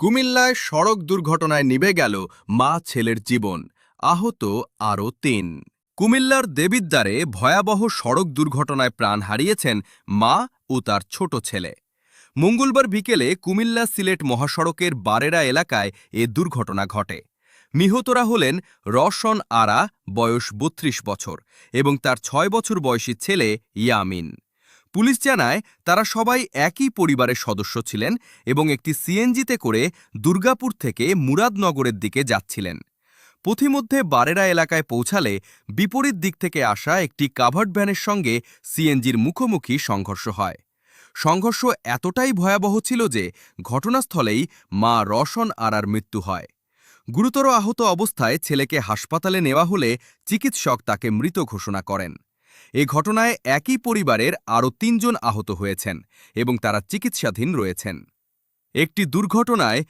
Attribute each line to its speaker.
Speaker 1: কুমিল্লায় সড়ক দুর্ঘটনায় নিভে গেল মা ছেলের জীবন, আহত আরও ৩। কুমিল্লার দেবিদ্বারে ভয়াবহ সড়ক দুর্ঘটনায় প্রাণ হারিয়েছেন মা ও তার ছোট ছেলে। মঙ্গলবার বিকেলে কুমিল্লা সিলেট মহাসড়কের বারেরা এলাকায় এ দুর্ঘটনা ঘটে। নিহতরা হলেন রওশন আরা, বয়স ৩২ বছর, এবং তার ৬ বছর বয়সী ছেলে ইয়ামিন। পুলিশ জানায় তারা সবাই একই পরিবারের সদস্য ছিলেন এবং একটি সিএনজিতে করে দুর্গাপুর থেকে মুরাদনগরের দিকে যাচ্ছিলেন। পথিমধ্যে বারেরা এলাকায় পৌঁছালে বিপরীত দিক থেকে আসা একটি কাভার্ড ভ্যানের সঙ্গে সিএনজির মুখোমুখি সংঘর্ষ হয়। সংঘর্ষ এতটাই ভয়াবহ ছিল যে ঘটনাস্থলেই মা রওশন আরার মৃত্যু হয়। গুরুতর আহত অবস্থায় ছেলেকে হাসপাতালে নেওয়া হলে চিকিৎসক তাকে মৃত ঘোষণা করেন। এ ঘটনায় একই পরিবারের আরও ৩ জন আহত হয়েছেন এবং তারা চিকিৎসাধীন রয়েছেন। একটি দুর্ঘটনায়